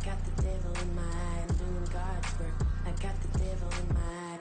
got the devil in my eye. I'm doing God's work. I got the devil in my eye.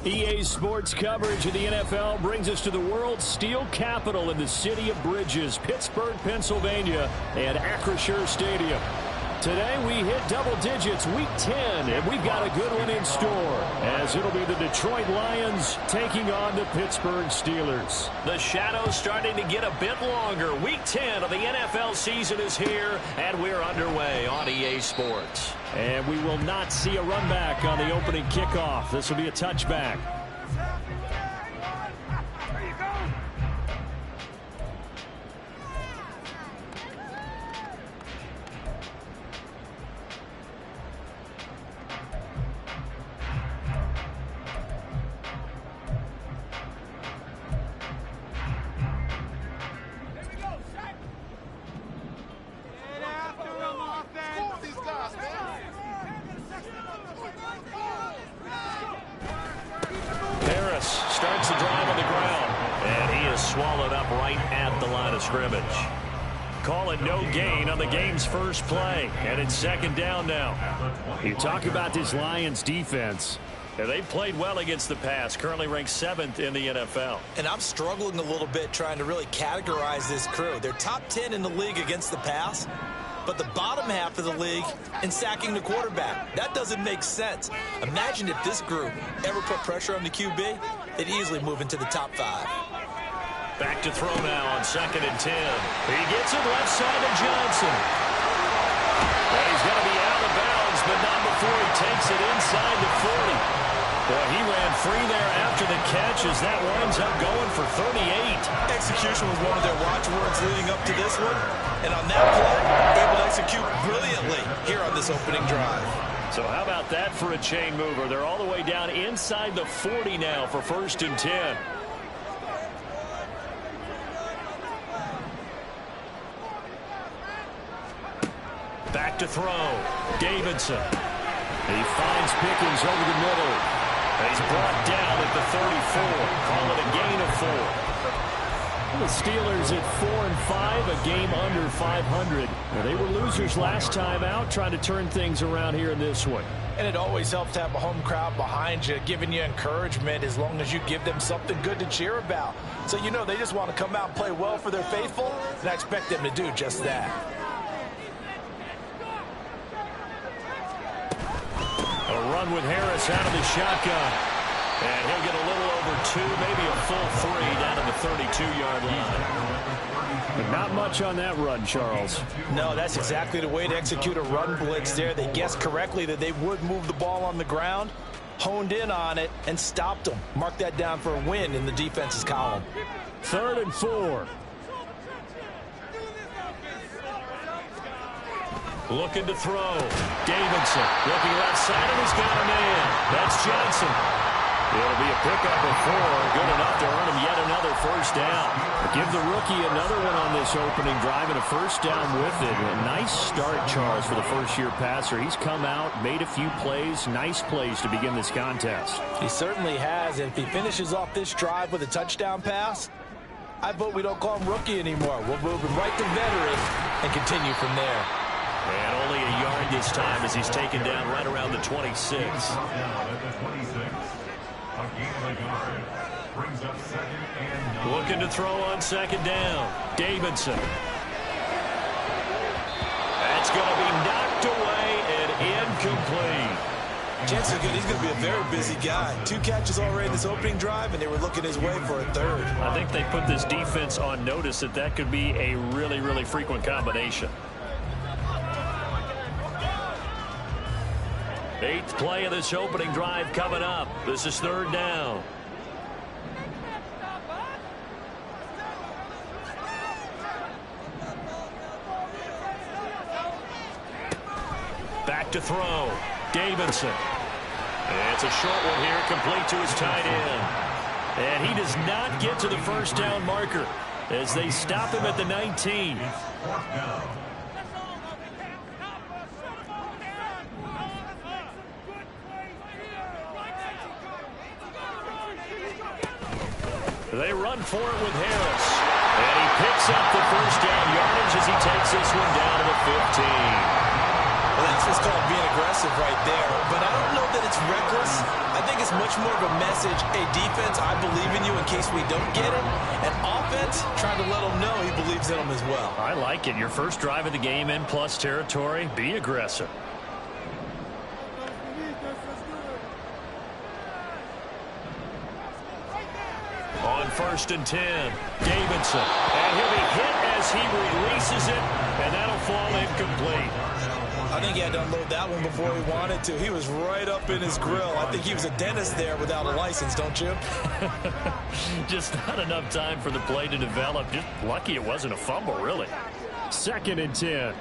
EA Sports coverage of the NFL brings us to the world's steel capital in the city of bridges, Pittsburgh, Pennsylvania, and Acrisure Stadium. Today we hit double digits, week 10, and we've got a good one in store, as it'll be the Detroit Lions taking on the Pittsburgh Steelers. The shadow's starting to get a bit longer. Week 10 of the NFL season is here, and we're underway on EA Sports. And we will not see a run back on the opening kickoff. This will be a touchback. Starts the drive on the ground, and he is swallowed up right at the line of scrimmage. Call it no gain on the game's first play, and it's second down now. You talk about this Lions defense. They've played well against the pass, currently ranked 7th in the NFL. And I'm struggling a little bit trying to really categorize this crew. They're top 10 in the league against the pass, but the bottom half of the league in sacking the quarterback. That doesn't make sense. Imagine if this group ever put pressure on the QB, they'd easily move into the top 5. Back to throw now on 2nd and 10. He gets it left side to Johnson. And he's going to be out of bounds, but not before he takes it inside the 40. Boy, he ran free there after the catch as that winds up going for 38. Execution was one of their watchwords leading up to this one. And on that play, able to execute brilliantly here on this opening drive. So how about that for a chain mover? They're all the way down inside the 40 now for 1st and 10. Back to throw. Davidson. He finds Pickens over the middle. He's brought down at the 34. Call it a gain of 4. The Steelers at 4-5, a game under 500. Well, they were losers last time out, trying to turn things around here in this one. And it always helps to have a home crowd behind you, giving you encouragement as long as you give them something good to cheer about. So you know they just want to come out and play well for their faithful, and I expect them to do just that. A run with Harris out of the shotgun. And he'll get a little over 2, maybe a full 3 down to the 32-yard line. But not much on that run, Charles. No, that's exactly the way to execute a run blitz there. They guessed correctly that they would move the ball on the ground, honed in on it, and stopped them. Mark that down for a win in the defense's column. 3rd and 4. Looking to throw. Davidson looking left side, and he's got a man. That's Johnson. It'll be a pickup of 4, good enough to earn him yet another 1st down. Give the rookie another one on this opening drive and a 1st down with it. A nice start, Charles, for the first-year passer. He's come out, made a few plays, nice plays to begin this contest. He certainly has, and if he finishes off this drive with a touchdown pass, I vote we don't call him rookie anymore. We'll move him right to veteran and continue from there. And only a yard this time as he's taken down right around the 26. Looking to throw on 2nd down. Davidson. That's going to be knocked away and incomplete. Chances are good he's going to be a very busy guy. 2 catches already in this opening drive, and they were looking his way for a 3rd. I think they put this defense on notice that could be a really, really frequent combination. 8th play of this opening drive coming up. This is 3rd down. Back to throw. Davidson. It's a short one here, complete to his tight end. And he does not get to the first down marker as they stop him at the 19. They run for it with Harris. And he picks up the first down yardage as he takes this one down to the 15. Well, that's what's called being aggressive right there. But I don't know that it's reckless. I think it's much more of a message. Hey, defense, I believe in you in case we don't get it. And offense, trying to let him know he believes in him as well. I like it. Your first drive of the game in plus territory. Be aggressive. On 1st and 10, Davidson. And he'll be hit as he releases it, and that'll fall incomplete. I think he had to unload that one before he wanted to. He was right up in his grill. I think he was a dentist there without a license, don't you? Just not enough time for the play to develop. Just lucky it wasn't a fumble, really. 2nd and 10.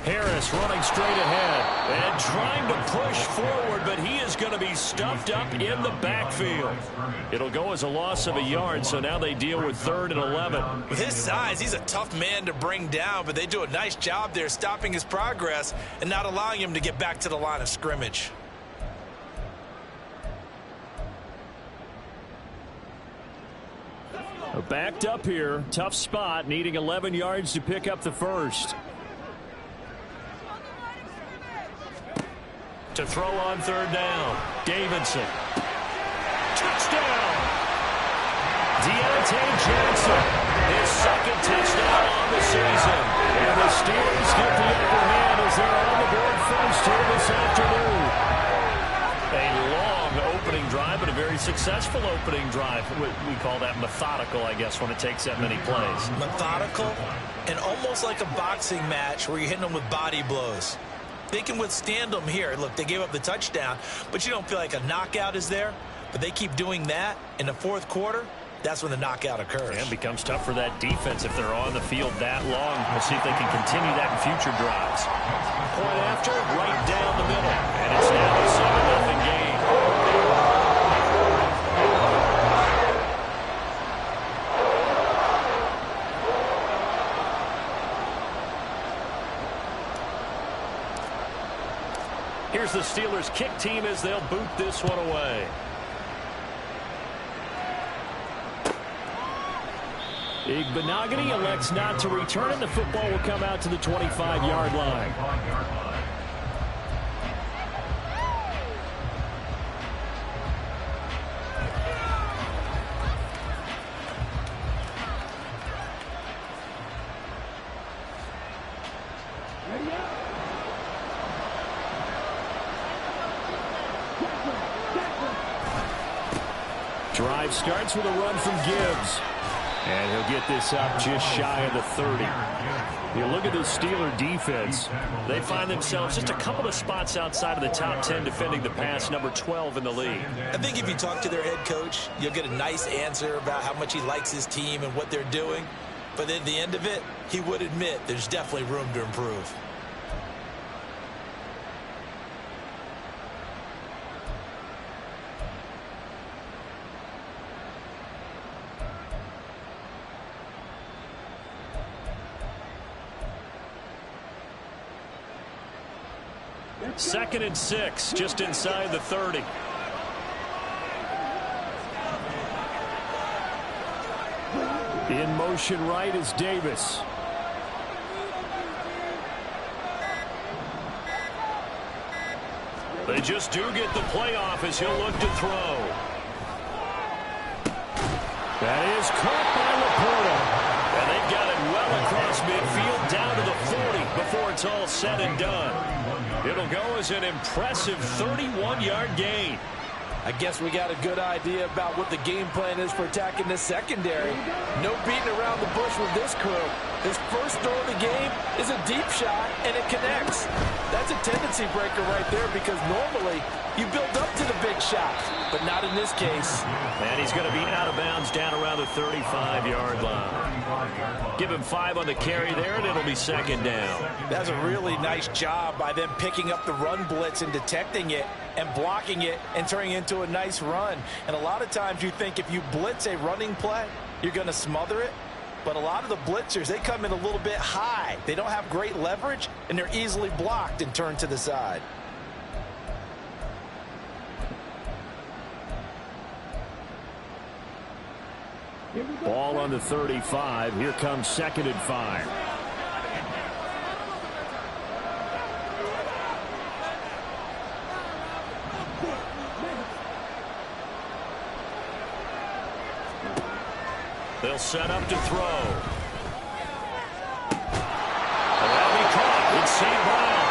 Harris running straight ahead and trying to push forward, but he is going to be stuffed up in the backfield. It'll go as a loss of a yard, so now they deal with 3rd and 11. With his size, he's a tough man to bring down, but they do a nice job there stopping his progress and not allowing him to get back to the line of scrimmage. Backed up here, tough spot, needing 11 yards to pick up the first. To throw on 3rd down. Davidson. Touchdown! Deontay Johnson. His 2nd touchdown on the season. And the Steelers get the upper hand as they're on the board first here this afternoon. A long opening drive, but a very successful opening drive. We call that methodical, I guess, when it takes that many plays. Methodical and almost like a boxing match where you're hitting them with body blows. They can withstand them here. Look, they gave up the touchdown, but you don't feel like a knockout is there. But they keep doing that in the 4th quarter. That's when the knockout occurs. And it becomes tough for that defense if they're on the field that long. We'll see if they can continue that in future drives. Point after, right down the middle. And it's now a 7-0 game. Here's the Steelers kick team as they'll boot this one away. Igbenogany elects not to return, and the football will come out to the 25-yard line. Drive starts with a run from Gibbs. And he'll get this up just shy of the 30. You look at the Steeler defense. They find themselves just a couple of spots outside of the top 10 defending the pass, number 12 in the league. I think if you talk to their head coach, you'll get a nice answer about how much he likes his team and what they're doing. But at the end of it, he would admit there's definitely room to improve. Second and 6, just inside the 30. In motion right is Davis. They just do get the playoff as he'll look to throw. That is caught by Laporta. And they've got it well across midfield down to the 40 before it's all said and done. It'll go as an impressive 31-yard gain. I guess we got a good idea about what the game plan is for attacking this secondary. No beating around the bush with this crew. His first throw of the game is a deep shot, and it connects. That's a tendency breaker right there because normally you build up to the big shot, but not in this case. And he's going to be out of bounds down around the 35-yard line. Give him 5 on the carry there, and it'll be second down. That's a really nice job by them picking up the run blitz and detecting it and blocking it and turning it into a nice run. And a lot of times you think if you blitz a running play, you're going to smother it. But a lot of the blitzers, they come in a little bit high. They don't have great leverage, and they're easily blocked and turned to the side. Ball on the 35. Here comes 2nd and 5. They'll set up to throw. And that'll be caught. It's St. Brown.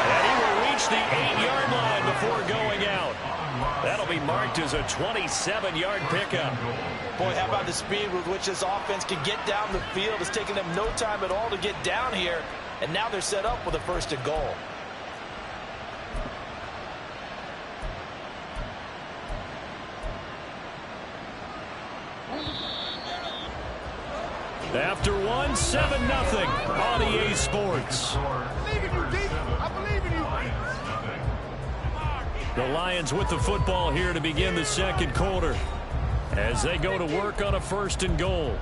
And he will reach the 8-yard line before going out. That'll be marked as a 27-yard pickup. Boy, how about the speed with which this offense can get down the field? It's taken them no time at all to get down here. And now they're set up with a 1st and goal. After 1, 7-0 on EA Sports. The Lions with the football here to begin the 2nd quarter as they go to work on a 1st and goal.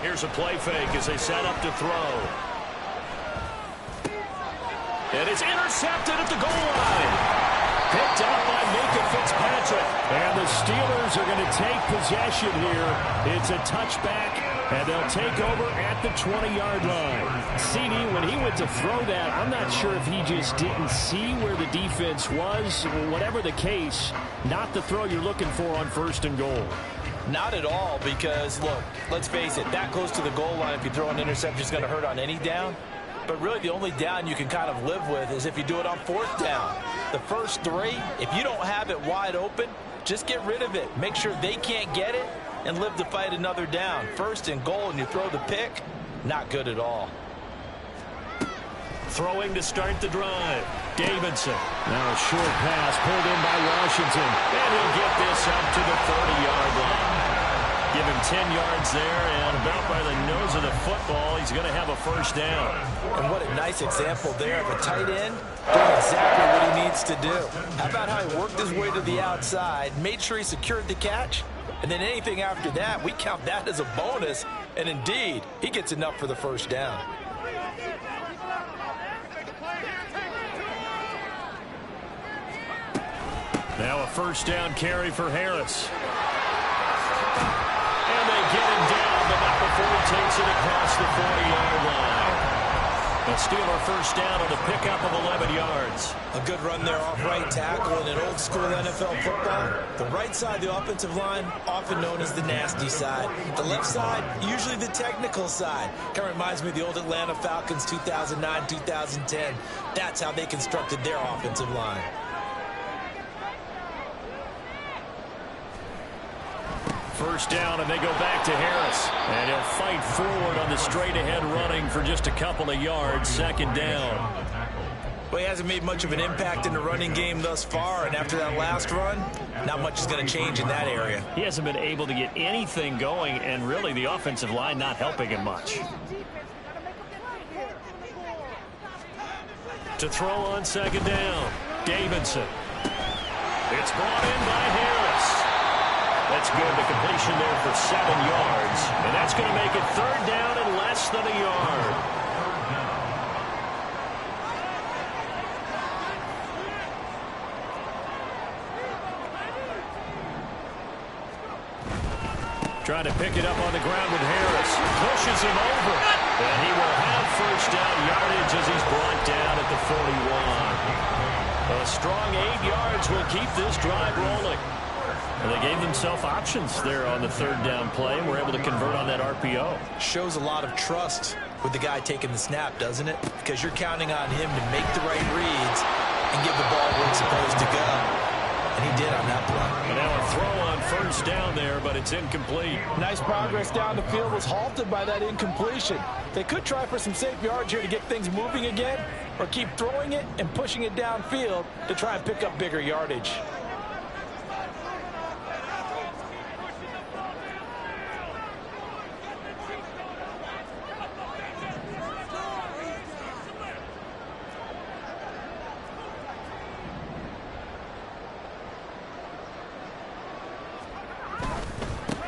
Here's a play fake as they set up to throw. It is intercepted at the goal line. Picked up by Micah Fitzpatrick. And the Steelers are going to take possession here. It's a touchback, and they'll take over at the 20-yard line. CD, when he went to throw that, I'm not sure if he just didn't see where the defense was. Whatever the case, not the throw you're looking for on 1st and goal. Not at all, because, look, let's face it, that close to the goal line, if you throw an interception, is going to hurt on any down. But really, the only down you can kind of live with is if you do it on 4th down. The first 3, if you don't have it wide open, just get rid of it. Make sure they can't get it and live to fight another down. 1st and goal, and you throw the pick, not good at all. Throwing to start the drive. Davidson. Now a short pass pulled in by Washington. And he'll get this up to the 30-yard line. Give him 10 yards there, and about by the nose of the football, he's going to have a 1st down. And what a nice example there of a tight end doing exactly what he needs to do. How about how he worked his way to the outside, made sure he secured the catch, and then anything after that, we count that as a bonus. And indeed, he gets enough for the 1st down. Now a 1st down carry for Harris. And they get him down, but not before he takes it across the 40-yard line. A Steeler 1st down on a pickup of 11 yards. A good run there off right tackle in an old-school NFL football. The right side of the offensive line, often known as the nasty side. The left side, usually the technical side. Kind of reminds me of the old Atlanta Falcons 2009, 2010. That's how they constructed their offensive line. 1st down, and they go back to Harris. And he'll fight forward on the straight-ahead running for just a couple of yards. 2nd down. Well, he hasn't made much of an impact in the running game thus far, and after that last run, not much is going to change in that area. He hasn't been able to get anything going, and really the offensive line not helping him much. To throw on 2nd down, Davidson. It's brought in by Harris. That's good. The completion there for 7 yards. And that's going to make it 3rd down and less than a yard. Trying to pick it up on the ground with Harris. Pushes him over. And he will have first down yardage as he's brought down at the 41. A strong 8 yards will keep this drive rolling. And they gave themselves options there on the third down play and were able to convert on that RPO. Shows a lot of trust with the guy taking the snap, doesn't it? Because you're counting on him to make the right reads and give the ball where it's supposed to go. And he did on that play. And now a throw on first down there, but it's incomplete. Nice progress down the field was halted by that incompletion. They could try for some safe yards here to get things moving again, or keep throwing it and pushing it downfield to try and pick up bigger yardage.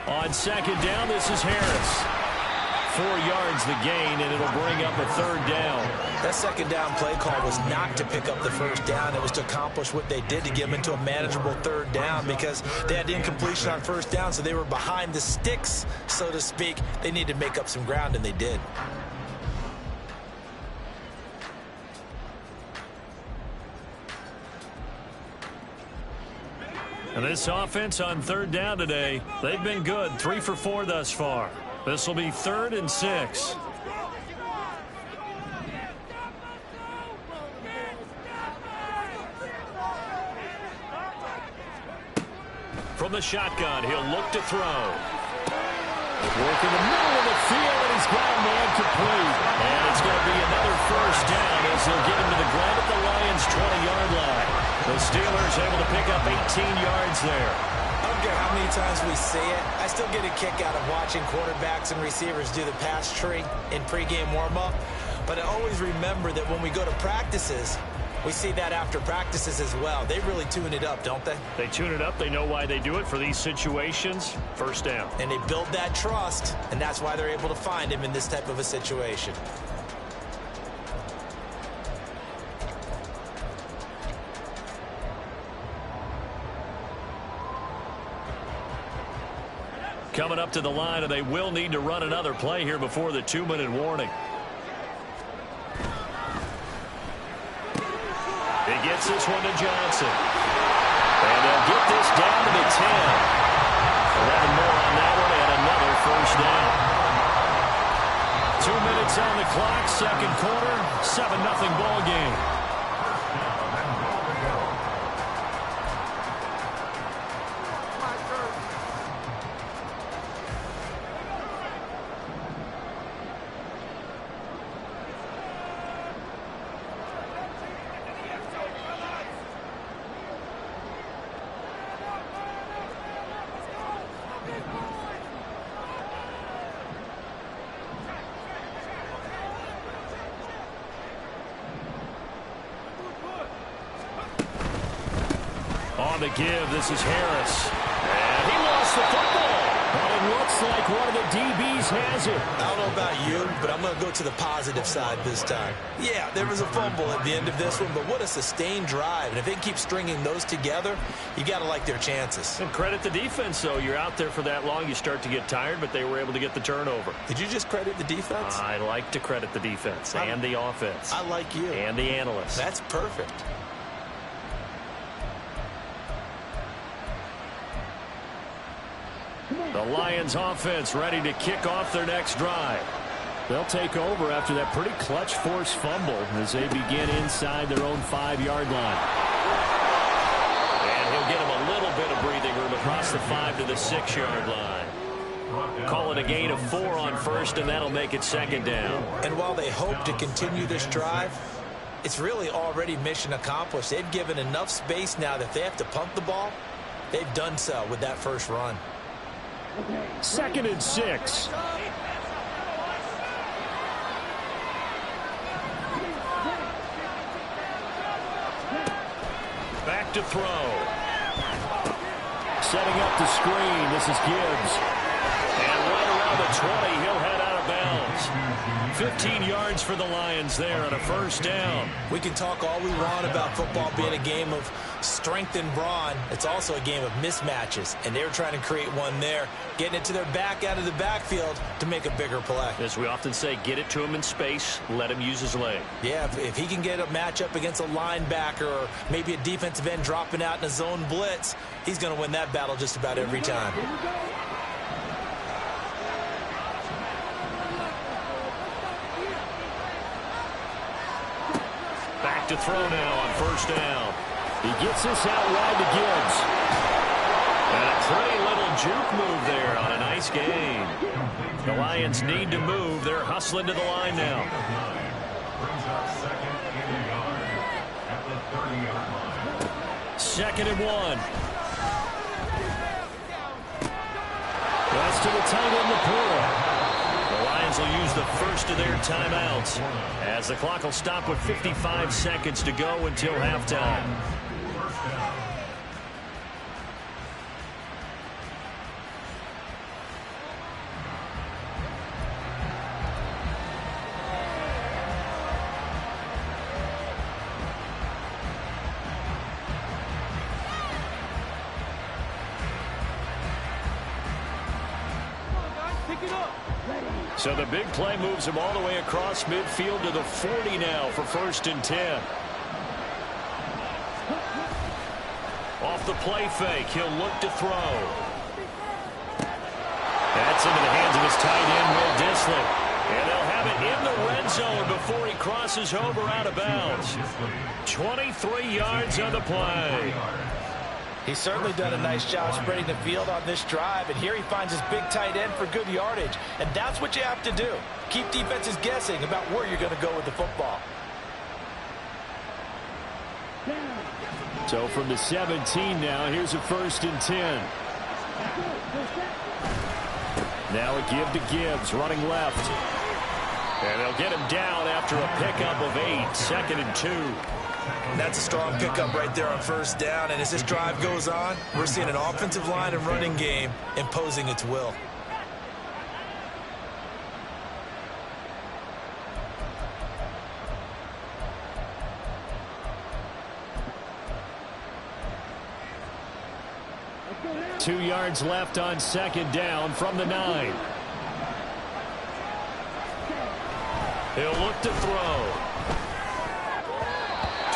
On second down, this is Harris. 4 yards the gain, and it'll bring up a third down. That second down play call was not to pick up the first down. It was to accomplish what they did to get them into a manageable third down because they had the incompletion on first down, so they were behind the sticks, so to speak. They needed to make up some ground, and they did. And this offense on third down today, they've been good. 3 for 4 thus far. This will be 3rd and 6. From the shotgun, he'll look to throw. Work in the middle of the field, and he's got a man complete. And it's going to be another first down as they'll get him to the ground at the Lions' 20-yard line. The Steelers able to pick up 18 yards there. I don't care how many times we see it. I still get a kick out of watching quarterbacks and receivers do the pass tree in pregame warm-up. But I always remember that when we go to practices, we see that after practices as well. They really tune it up, don't they? They tune it up. They know why they do it for these situations. First down. And they build that trust, and that's why they're able to find him in this type of a situation. Coming up to the line, and they will need to run another play here before the 2-minute warning. He gets this one to Johnson. And they'll get this down to the 10. 11 more on that one, and another first down. 2 minutes on the clock, second quarter, 7-0 ball game. On the give, this is Harris. And he lost the football. But it looks like one of the DBs has it. I don't know about you, but I'm going to go to the positive side this time. Yeah, there was a fumble at the end of this one, but what a sustained drive. And if they can keep stringing those together, you got to like their chances. And credit the defense, though. You're out there for that long, you start to get tired, but they were able to get the turnover. Did you just credit the defense? I like to credit the defense and the offense. I like you. And the analysts. That's perfect. The Lions offense ready to kick off their next drive. They'll take over after that pretty clutch forced fumble as they begin inside their own 5-yard line. And he'll get him a little bit of breathing room across the 5 to the 6-yard line. Call it a gain of 4 on first, and that'll make it second down. And while they hope to continue this drive, it's really already mission accomplished. They've given enough space now that if they have to punt the ball, they've done so with that first run. 2nd and 6. Back to throw. Setting up the screen. This is Gibbs. And right around the 20, he'll head out of bounds. is. 15 yards for the Lions there on a first down. We can talk all we want about football being a game of strength and brawn. It's also a game of mismatches, and they're trying to create one there, getting it to their back out of the backfield to make a bigger play. As we often say, get it to him in space, let him use his leg. Yeah, if he can get a matchup against a linebacker or maybe a defensive end dropping out in a zone blitz, he's going to win that battle just about every time. Back to throw now on first down. He gets this out wide to Gibbs. And a pretty little juke move there on a nice gain. The Lions need to move. They're hustling to the line now. Second and 1. That's to the tight end, the pool. The Lions will use the first of their timeouts as the clock will stop with 55 seconds to go until halftime. So the big play moves him all the way across midfield to the 40 now for first and 10. Off the play fake, he'll look to throw. That's into the hands of his tight end, Will Dissly. And they'll have it in the red zone before he crosses over out of bounds. 23 yards on the play. He's certainly done a nice job spreading the field on this drive, and here he finds his big tight end for good yardage. And that's what you have to do. Keep defenses guessing about where you're going to go with the football. So from the 17 now, here's a first and 10. Now a give to Gibbs, running left. And they'll get him down after a pickup of 8, second and 2. That's a strong pickup right there on first down, and as this drive goes on, we're seeing an offensive line and running game imposing its will. Two yards left on second down from the 9. He'll look to throw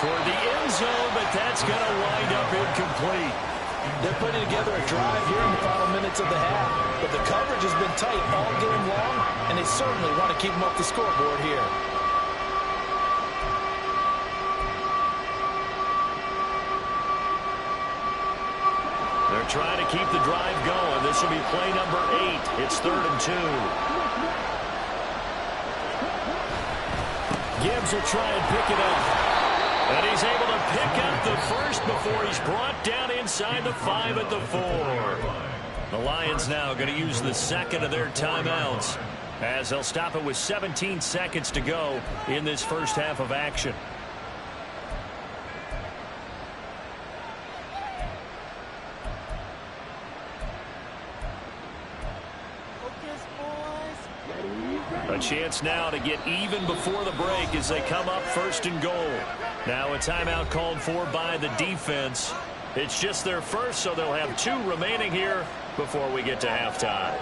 toward the end zone, but that's going to wind up incomplete. They're putting together a drive here in the final minutes of the half, but the coverage has been tight all game long, and they certainly want to keep them up the scoreboard here. They're trying to keep the drive going. This will be play number 8. It's third and 2. Gibbs will try and pick it up. And he's able to pick up the first before he's brought down inside the 5 at the 4. The Lions now going to use the second of their timeouts as they'll stop it with 17 seconds to go in this first half of action. A chance now to get even before the break as they come up first and goal. Now a timeout called for by the defense. It's just their first, so they'll have 2 remaining here before we get to halftime.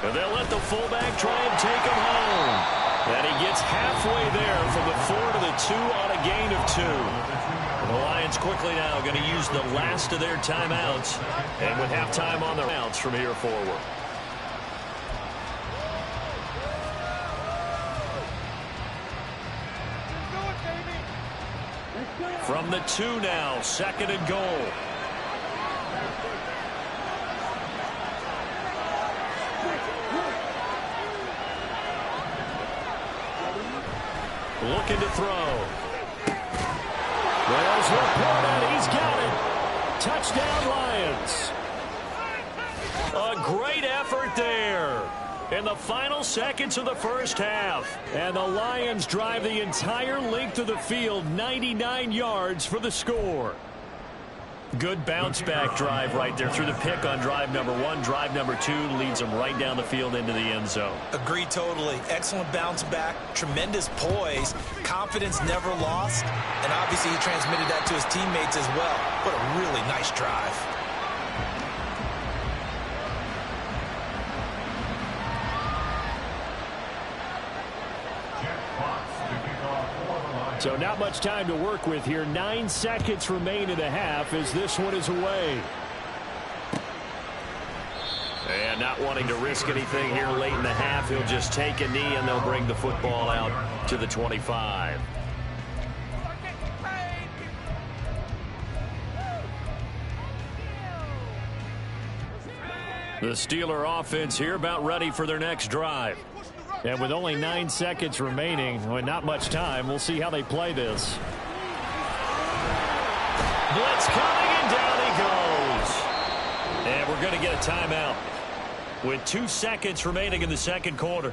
And they'll let the fullback try and take him home. And he gets halfway there from the 4 to the 2 on a gain of 2. And the Lions quickly now going to use the last of their timeouts. And with halftime on the rounds from here forward. From the 2 now, second and goal. Looking to throw. There's Laporta. He's got it. Touchdown, Lions. A great effort there in the final seconds of the first half. And the Lions drive the entire length of the field, 99 yards for the score. Good bounce-back drive right there through the pick on drive number 1. Drive number 2 leads them right down the field into the end zone. Agree totally. Excellent bounce back, tremendous poise, confidence never lost, and obviously he transmitted that to his teammates as well. What a really nice drive. So not much time to work with here. 9 seconds remain in the half as this one is away. And not wanting to risk anything here late in the half, he'll just take a knee and they'll bring the football out to the 25. The Steeler offense here about ready for their next drive. And with only 9 seconds remaining, and not much time, we'll see how they play this. Blitz coming, and down he goes. And we're going to get a timeout with 2 seconds remaining in the second quarter.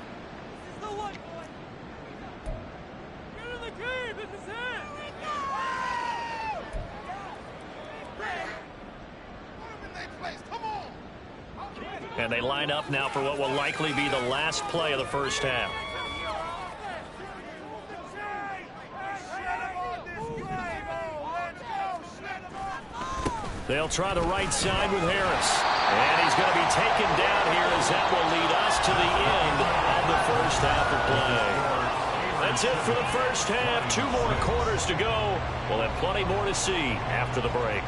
And they line up now for what will likely be the last play of the first half. They'll try the right side with Harris. And he's going to be taken down here as that will lead us to the end of the first half of play. That's it for the first half. 2 more quarters to go. We'll have plenty more to see after the break.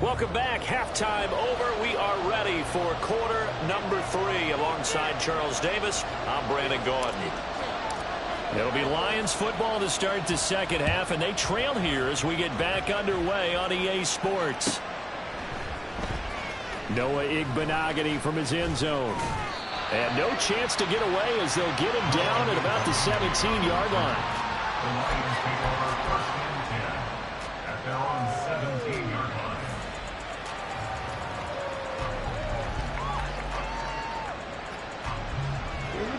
Welcome back. Halftime over. We are ready for quarter number 3. Alongside Charles Davis, I'm Brandon Gordon. It'll be Lions football to start the second half, and they trail here as we get back underway on EA Sports. Noah Igbenogany from his end zone. And no chance to get away as they'll get him down at about the 17-yard line. The Lions take over first and 10 at their own 17-yard line.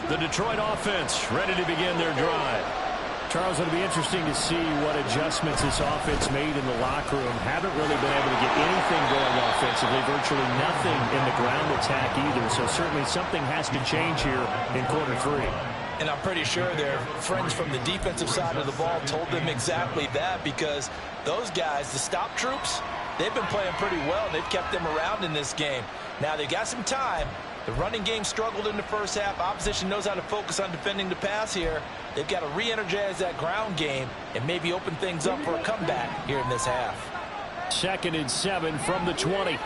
The Detroit offense ready to begin their drive. Charles, it'll be interesting to see what adjustments this offense made in the locker room. Haven't really been able to get anything going offensively, virtually nothing in the ground attack either. So certainly something has to change here in quarter 3. And I'm pretty sure their friends from the defensive side of the ball told them exactly that, because those guys, the stop troops, they've been playing pretty well. They've kept them around in this game. Now they've got some time. The running game struggled in the first half. Opposition knows how to focus on defending the pass here. They've got to re-energize that ground game and maybe open things up for a comeback here in this half. 2nd and 7 from the 20. And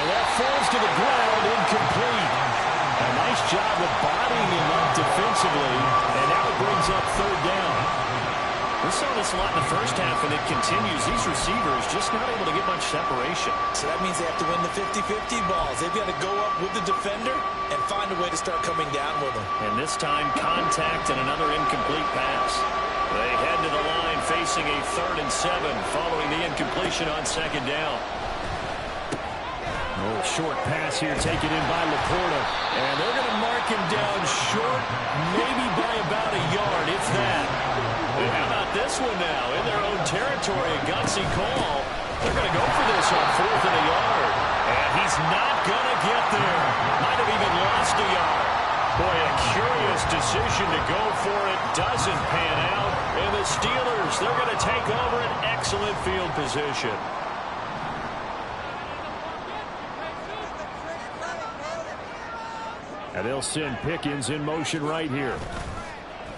that falls to the ground, incomplete. A nice job of bodying him up defensively, and now it brings up 3rd down. We saw this a lot in the first half, and it continues. These receivers just not able to get much separation. So that means they have to win the 50-50 balls. They've got to go up with the defender and find a way to start coming down with them. And this time, contact and another incomplete pass. They head to the line facing a 3rd and 7 following the incompletion on 2nd down. Oh, short pass here taken in by Laporta. And they're going to mark him down short, maybe by about a yard, if that. And how about this one now? In their own territory, a gutsy call. They're going to go for this on 4th and a yard. And he's not going to get there. Might have even lost a yard. Boy, a curious decision to go for it. Doesn't pan out. And the Steelers, they're going to take over an excellent field position. And they'll send Pickens in motion right here.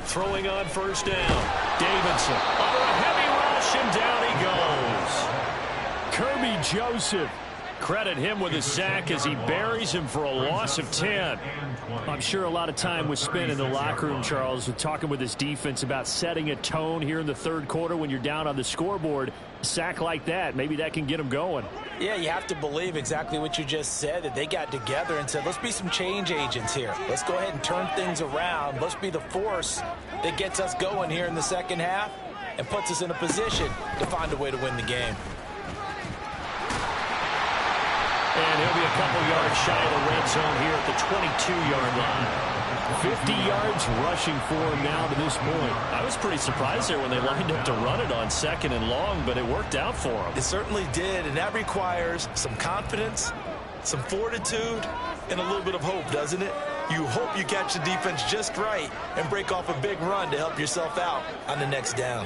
Throwing on 1st down. Davidson under a heavy rush, and down he goes. Kirby Joseph Credit him with a sack as he buries him for a loss of 10. I'm sure a lot of time was spent in the locker room, Charles, with talking with his defense about setting a tone here in the third quarter when you're down on the scoreboard. A sack like that, maybe that can get him going. Yeah, you have to believe exactly what you just said, that they got together and said, let's be some change agents here. Let's go ahead and turn things around. Let's be the force that gets us going here in the second half and puts us in a position to find a way to win the game. And he'll be a couple yards shy of the red zone here at the 22-yard line. 50 yards rushing for him now to this point. I was pretty surprised there when they lined up to run it on 2nd and long, but it worked out for him. It certainly did, and that requires some confidence, some fortitude, and a little bit of hope, doesn't it? You hope you catch the defense just right and break off a big run to help yourself out on the next down.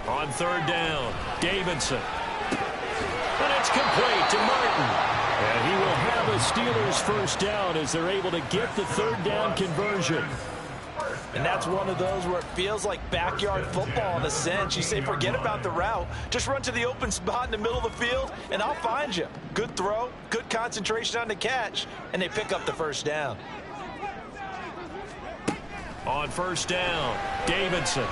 On 3rd down, Davidson. And it's complete to Martin. And he will have a Steelers first down as they're able to get the 3rd down conversion. And that's one of those where it feels like backyard football in a sense. You say, forget about the route. Just run to the open spot in the middle of the field, and I'll find you. Good throw, good concentration on the catch, and they pick up the first down. On 1st down, Davidson.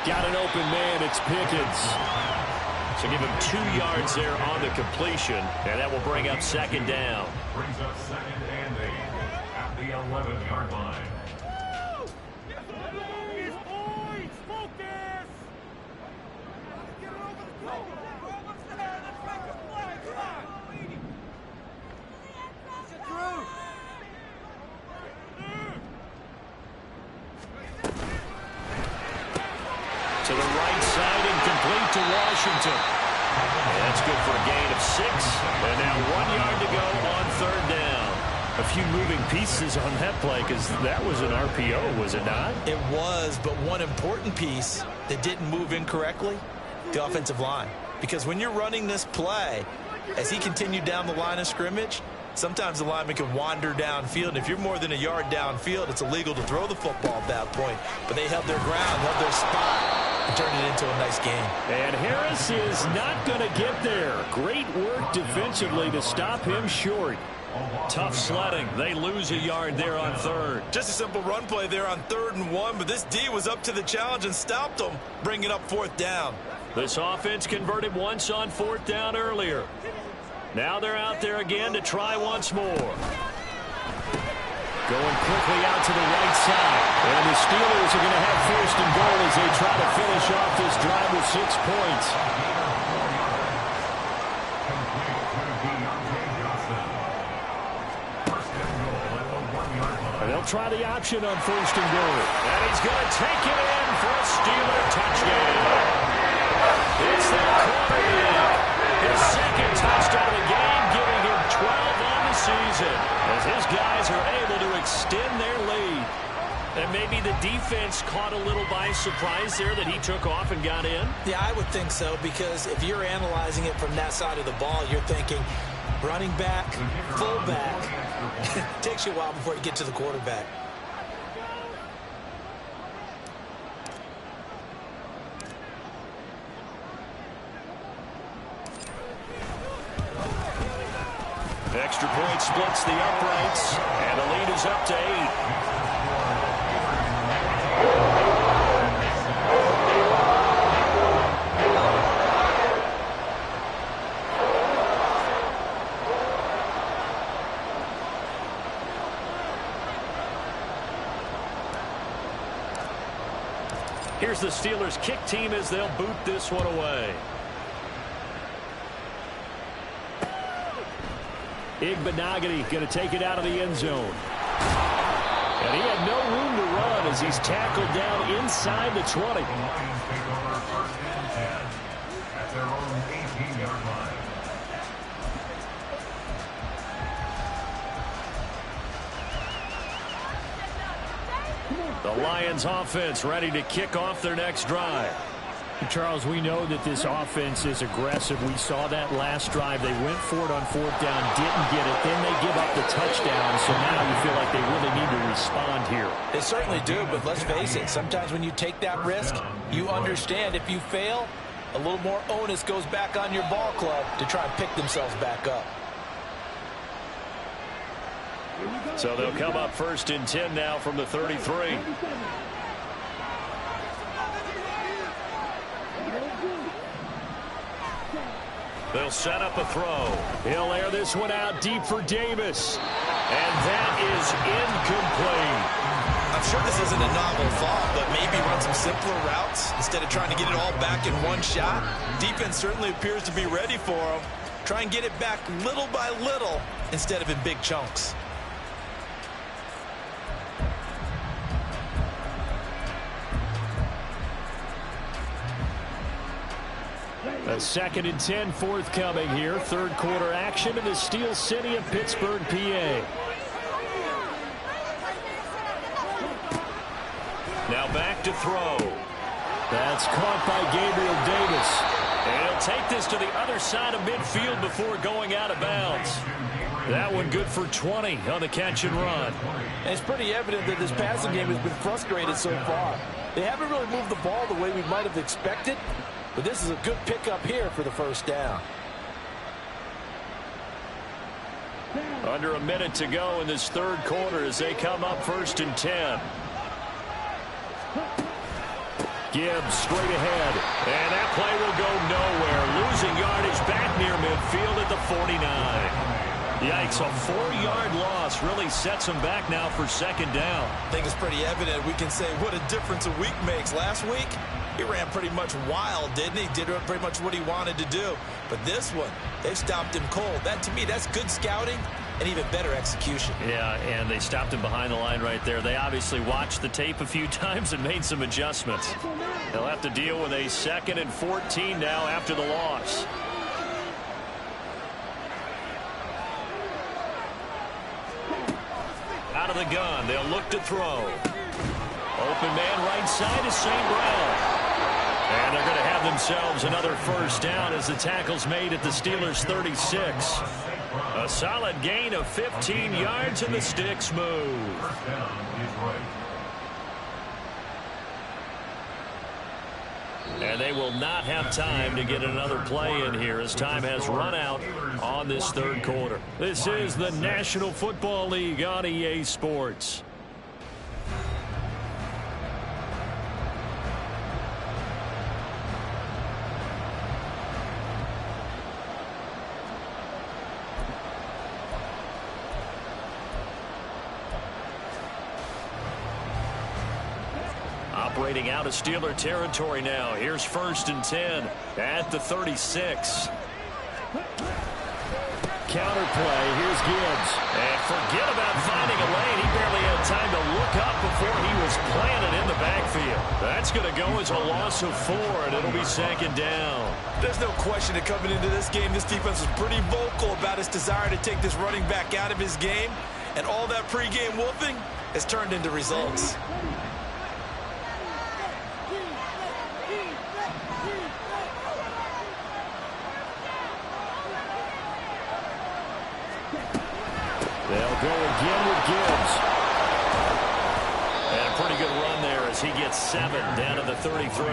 Got an open man, it's Pickens. So give him 2 yards there on the completion, and that will bring up 2nd down. Brings up 2nd and 8 at the 11-yard line. To the right side and complete to Washington. And that's good for a gain of 6. And now 1 yard to go on 3rd down. A few moving pieces on that play because that was an RPO, was it not? It was, but one important piece that didn't move incorrectly, the offensive line. Because when you're running this play, as he continued down the line of scrimmage, sometimes the lineman can wander downfield. And if you're more than a yard downfield, it's illegal to throw the football at that point. But they held their ground, held their spot, and turned it into a nice game. And Harris is not going to get there. Great work defensively to stop him short. Tough sledding. They lose a yard there on 3rd. Just a simple run play there on 3rd and 1, but this D was up to the challenge and stopped them, bringing up 4th down. This offense converted once on 4th down earlier. Now they're out there again to try once more. Going quickly out to the right side. And the Steelers are going to have 1st and goal as they try to finish off this drive with 6 points. And they'll try the option on 1st and goal. And he's going to take it in for a Steeler touchdown. It's that quarterback. His 2nd touchdown of the game, giving him 12 on the season, as his guys are able to extend their lead. And maybe the defense caught a little by surprise there that he took off and got in. Yeah, I would think so, because if you're analyzing it from that side of the ball, you're thinking running back, fullback. Takes you a while before you get to the quarterback. Extra point splits the uprights, and the lead is up to 8. Here's the Steelers kick team as they'll boot this one away. Igbenogany going to take it out of the end zone. And he had no room to run as he's tackled down inside the 20. The Lions take over 1st and 10 at their own 18-yard line. The Lions offense ready to kick off their next drive. Charles, we know that this offense is aggressive. We saw that last drive. They went for it on 4th down, didn't get it. Then they give up the touchdown. So now you feel like they really need to respond here. They certainly do, but let's face it. Sometimes when you take that risk, you understand if you fail, A little more onus goes back on your ball club to try and pick themselves back up. So they'll come up 1st and 10 now from the 33. They'll set up a throw. He'll air this one out deep for Davis. And that is incomplete. I'm sure this isn't a novel thought, but maybe run some simpler routes instead of trying to get it all back in one shot. Defense certainly appears to be ready for him. Try and get it back little by little instead of in big chunks. A 2nd and 10 forthcoming here. 3rd quarter action in the Steel City of Pittsburgh, PA. Now back to throw. That's caught by Gabriel Davis. And he'll take this to the other side of midfield before going out of bounds. That one good for 20 on the catch and run. And it's pretty evident that this passing game has been frustrated so far. They haven't really moved the ball the way we might have expected. But this is a good pickup here for the 1st down. Under a minute to go in this 3rd quarter as they come up 1st and 10. Gibbs straight ahead. And that play will go nowhere. Losing yardage back near midfield at the 49. Yikes, a 4-yard loss really sets them back now for 2nd down. I think it's pretty evident. We can say what a difference a week makes. Last week, he ran pretty much wild, didn't he? Did pretty much what he wanted to do. But this one, they stopped him cold. That, to me, that's good scouting and even better execution. Yeah, and they stopped him behind the line right there. They obviously watched the tape a few times and made some adjustments. They'll have to deal with a 2nd and 14 now after the loss. Out of the gun, they'll look to throw. Open man right side is St. Brown. And they're going to have themselves another 1st down as the tackle's made at the Steelers' 36. A solid gain of 15 yards and the sticks move. And they will not have time to get another play in here as time has run out on this 3rd quarter. This is the National Football League on EA Sports. Operating out of Steeler territory now. Here's 1st and 10 at the 36. Counter play. Here's Gibbs. And forget about finding a lane. He barely had time to look up before he was planted in the backfield. That's going to go as a loss of 4, and it'll be 2nd down. There's no question that coming into this game, this defense was pretty vocal about its desire to take this running back out of his game. And all that pregame wolfing has turned into results. They'll go again with Gibbs. And a pretty good run there as he gets 7 down to the 33.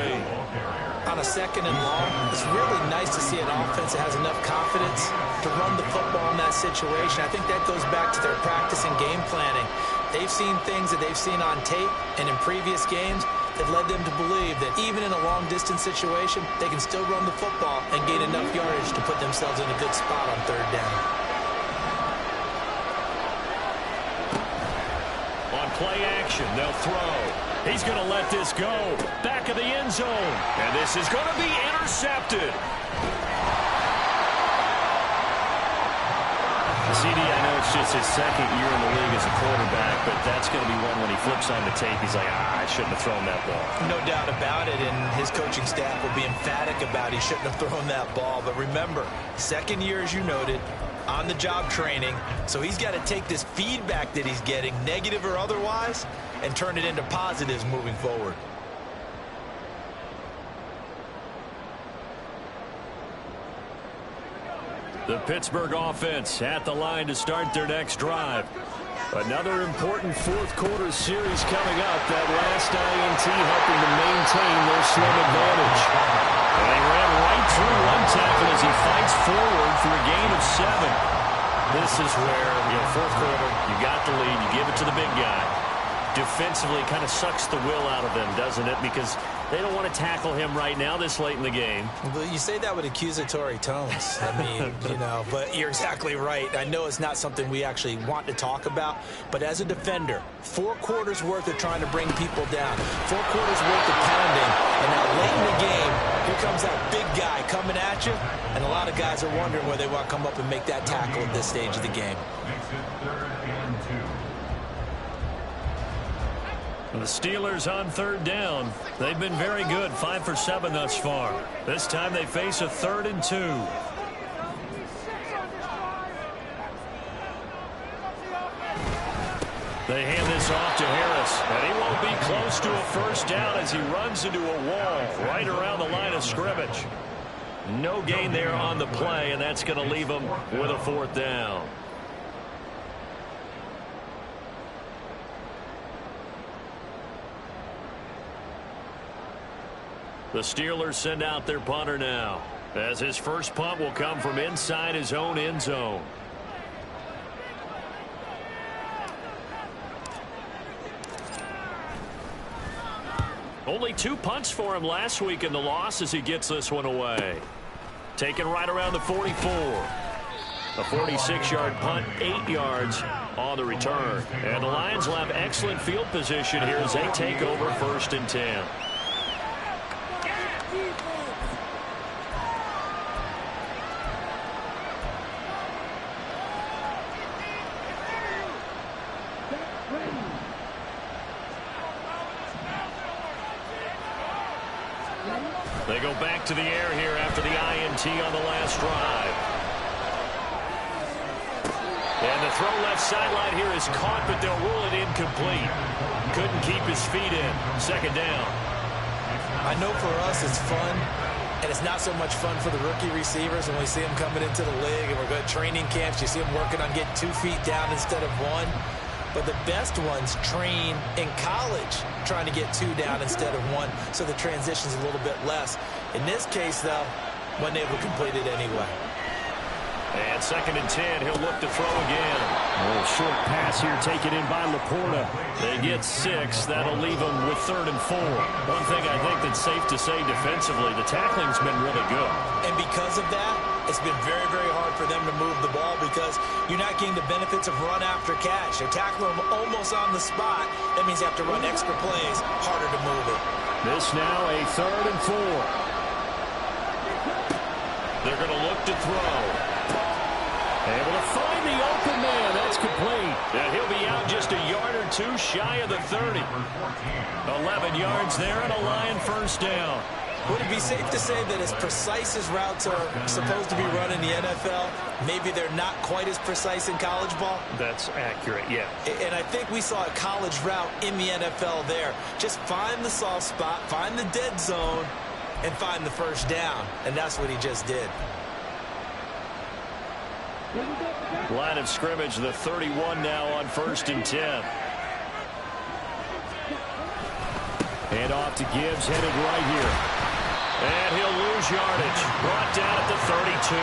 On a 2nd and long, it's really nice to see an offense that has enough confidence to run the football in that situation. I think that goes back to their practice and game planning. They've seen things that they've seen on tape and in previous games that led them to believe that even in a long-distance situation, they can still run the football and gain enough yardage to put themselves in a good spot on 3rd down. Play action. They'll throw. He's going to let this go. Back of the end zone. And this is going to be intercepted. CD, I know it's just his 2nd year in the league as a quarterback, but that's going to be one when he flips on the tape. He's like, I shouldn't have thrown that ball. No doubt about it, and his coaching staff will be emphatic about he shouldn't have thrown that ball. But remember, 2nd year, as you noted, on-the-job training, so he's got to take this feedback that he's getting, negative or otherwise, and turn it into positives moving forward. The Pittsburgh offense at the line to start their next drive. Another important fourth quarter series coming up. That last INT helping to maintain their slim advantage. And he ran right through one tackle as he fights forward for a gain of 7. This is where, fourth quarter, you got the lead, you give it to the big guy. Defensively kind of sucks the will out of them, doesn't it? Because they don't want to tackle him right now this late in the game. But you say that with accusatory tones. I mean, but you're exactly right. I know it's not something we actually want to talk about, but as a defender, 4 quarters worth of trying to bring people down, 4 quarters worth of pounding, and now late in the game, here comes that big guy coming at you, and a lot of guys are wondering where they want to come up and make that tackle at this stage of the game. Makes it 3rd and 2. The Steelers on 3rd down. They've been very good, 5 for 7 thus far. This time they face a 3rd and 2. They hand this off to Harris, and he won't be close to a first down as he runs into a wall right around the line of scrimmage. No gain there on the play, and that's going to leave him with a 4th down. The Steelers send out their punter now, as his first punt will come from inside his own end zone. Only 2 punts for him last week in the loss as he gets this one away. Taken right around the 44. A 46-yard punt, 8 yards on the return. And the Lions will have excellent field position here as they take over 1st and 10. They go back to the air here after the INT on the last drive. And the throw left sideline here is caught, but they'll rule it incomplete. Couldn't keep his feet in. 2nd down. I know for us it's fun, and it's not so much fun for the rookie receivers when we see them coming into the league and we're going to training camps. You see them working on getting 2 feet down instead of 1. But the best ones train in college trying to get 2 down instead of 1, so the transition's a little bit less. In this case, though, wasn't able to complete it anyway. And 2nd and 10, he'll look to throw again. A little short pass here taken in by Laporta. They get 6. That'll leave them with 3rd and 4. One thing I think that's safe to say defensively, the tackling's been really good. And because of that, it's been very, very hard for them to move the ball because you're not getting the benefits of run after catch. They're tackling them almost on the spot. That means you have to run extra plays, harder to move it. This now a 3rd and 4. They're going to look to throw. Able to find the open man. That's complete. And he'll be out just a yard or 2 shy of the 30. 11 yards there and a Lion 1st down. Would it be safe to say that as precise as routes are supposed to be run in the NFL, maybe they're not quite as precise in college ball? That's accurate, yeah. And I think we saw a college route in the NFL there. Just find the soft spot, find the dead zone, and find the first down. And that's what he just did. Line of scrimmage, the 31 now on 1st and 10. Hand off to Gibbs, headed right here. And he'll lose yardage. Brought down at the 32.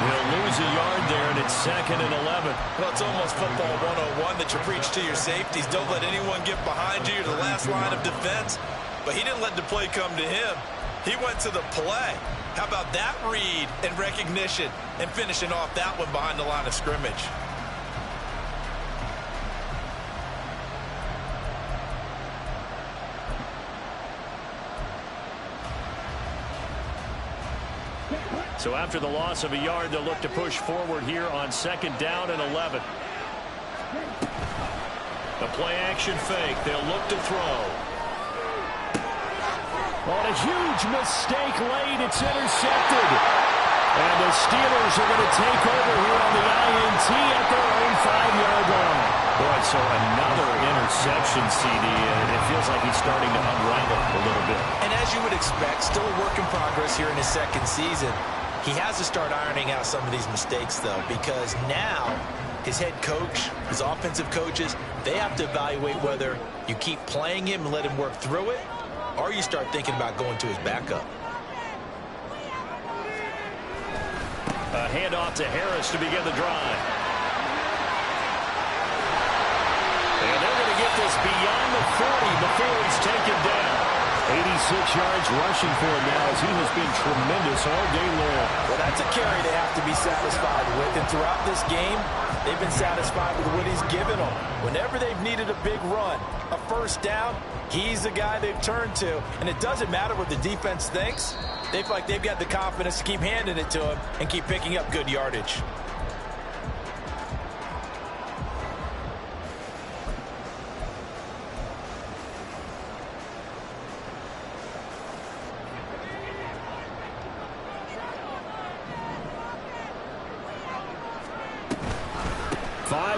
He'll lose a yard there, and it's 2nd and 11. Well, it's almost football 101 that you preach to your safeties. Don't let anyone get behind you. You're the last line of defense. But he didn't let the play come to him. He went to the play. How about that read and recognition and finishing off that one behind the line of scrimmage? So after the loss of a yard, they'll look to push forward here on 2nd down and 11. The play action fake. They'll look to throw. On a huge mistake late, it's intercepted. And the Steelers are going to take over here on the INT at their own 5-yard line. Boy, so another interception, CD, and it feels like he's starting to unravel a little bit. And as you would expect, still a work in progress here in his 2nd season. He has to start ironing out some of these mistakes, though, because now his head coach, his offensive coaches, they have to evaluate whether you keep playing him and let him work through it, or you start thinking about going to his backup. A handoff to Harris to begin the drive. And they're going to get this beyond the 40 before he's taken down. 86 yards rushing for him now as he has been tremendous all day long. Well, that's a carry they have to be satisfied with. And throughout this game, they've been satisfied with what he's given them. Whenever they've needed a big run, a first down, he's the guy they've turned to. And it doesn't matter what the defense thinks. They feel like they've got the confidence to keep handing it to him and keep picking up good yardage.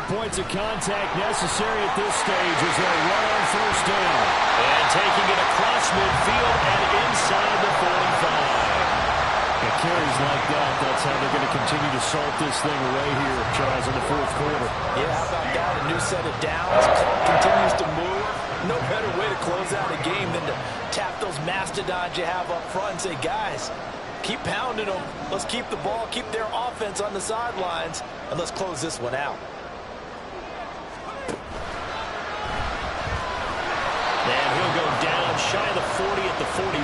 Points of contact necessary at this stage as they run on first down. And taking it across midfield and inside the 45. It carries like that. That's how they're going to continue to salt this thing away here, Charles, in the fourth quarter. Yeah, how about that? A new set of downs. Clock continues to move. No better way to close out a game than to tap those mastodons you have up front and say, guys, keep pounding them. Let's keep the ball, keep their offense on the sidelines, and let's close this one out. And he'll go down shy of the 40 at the 41. 2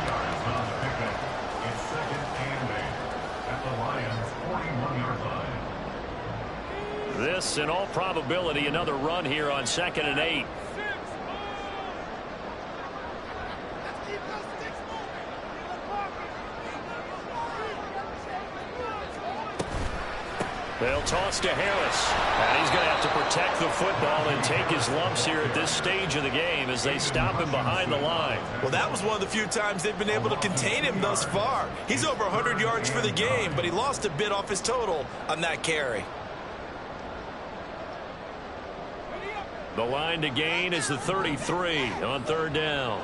yards on the pickup. It's 2nd and 8 at the Lions' 41-yard line. This, in all probability, another run here on 2nd and 8. They'll toss to Harris. And he's going to have to protect the football and take his lumps here at this stage of the game as they stop him behind the line. Well, that was one of the few times they've been able to contain him thus far. He's over 100 yards for the game, but he lost a bit off his total on that carry. The line to gain is the 33 on 3rd down.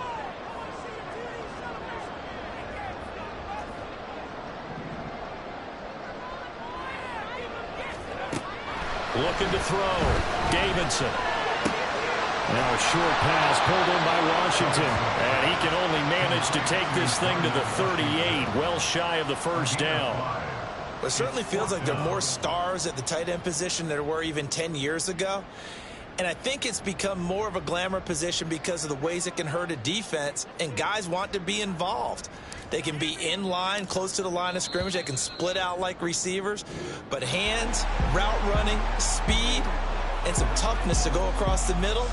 Looking to throw. Davidson. Now a short pass pulled in by Washington. And he can only manage to take this thing to the 38, well shy of the first down. It certainly feels like there are more stars at the tight end position than there were even 10 years ago. And I think it's become more of a glamour position because of the ways it can hurt a defense, and guys want to be involved. They can be in line, close to the line of scrimmage. They can split out like receivers. But hands, route running, speed, and some toughness to go across the middle,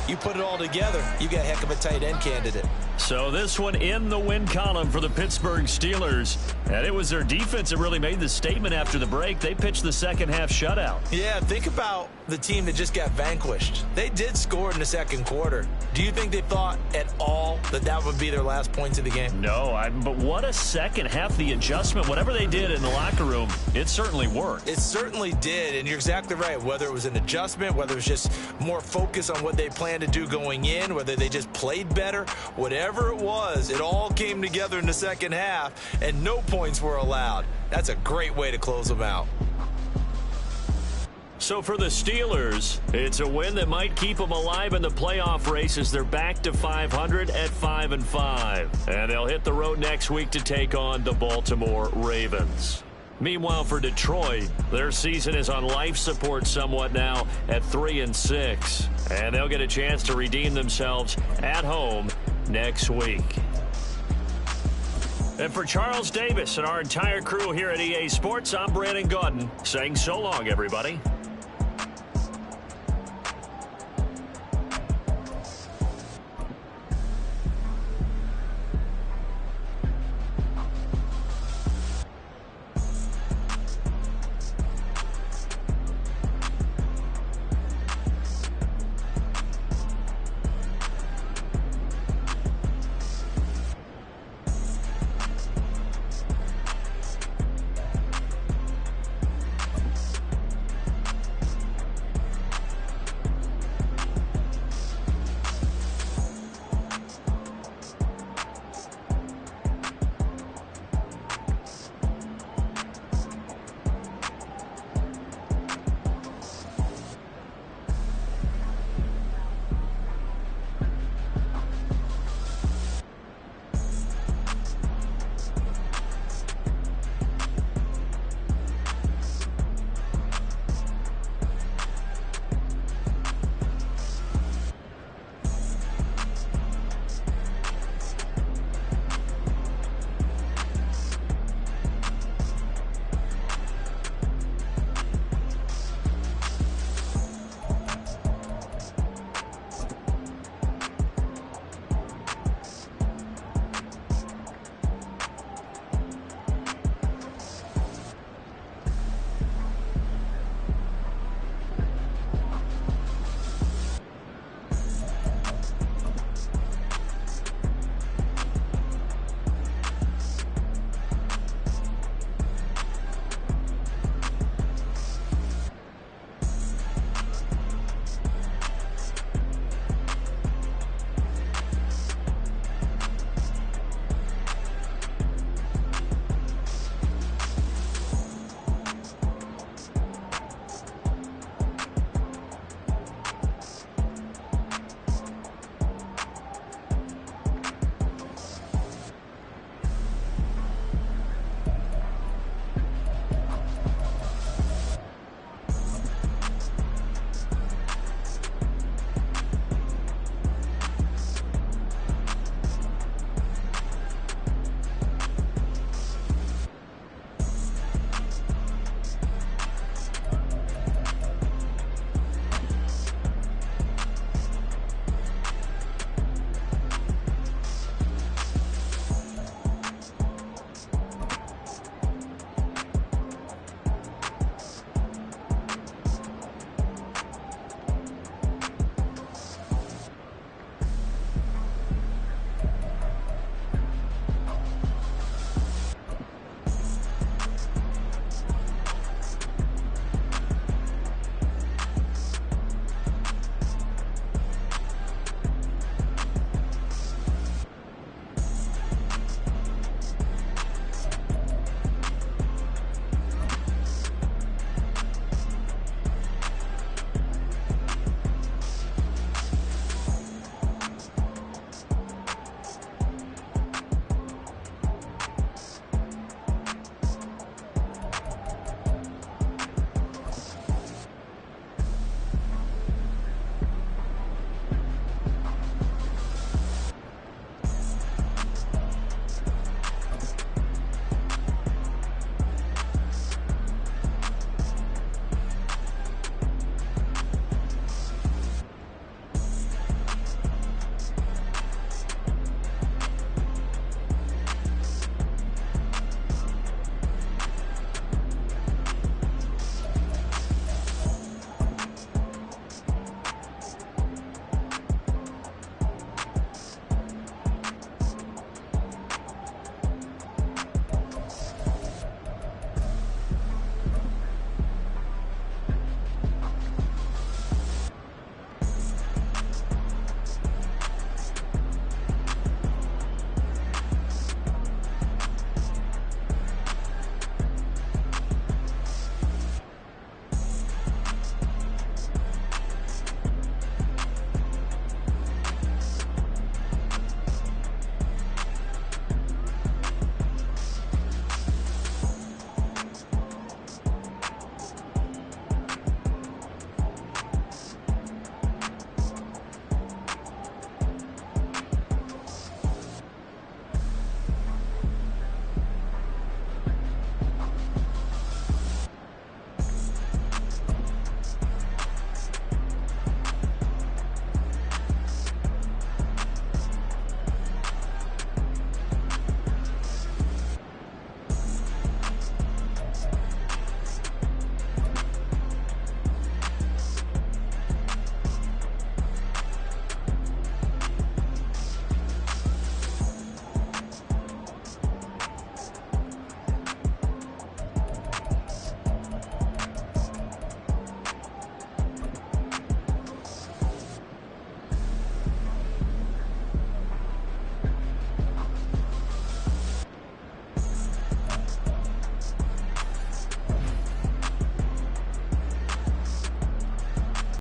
you put it all together, you got a heck of a tight end candidate. So this one in the win column for the Pittsburgh Steelers. And it was their defense that really made the statement after the break. They pitched the second half shutout. Yeah, think about the team that just got vanquished. They did score in the second quarter. Do you think they thought at all that that would be their last points of the game? No, but what a second half. The adjustment, whatever they did in the locker room, it certainly worked. It certainly did, and you're exactly right. Whether it was an adjustment, whether it was just more focus on what they planned to do going in, whether they just played better, whatever it was, it all came together in the second half, and no points were allowed. That's a great way to close them out. So for the Steelers, it's a win that might keep them alive in the playoff race as they're back to 500 at 5-5. And they'll hit the road next week to take on the Baltimore Ravens. Meanwhile, for Detroit, their season is on life support somewhat now at 3-6. And they'll get a chance to redeem themselves at home next week. And for Charles Davis and our entire crew here at EA Sports, I'm Brandon Gaudin saying so long, everybody.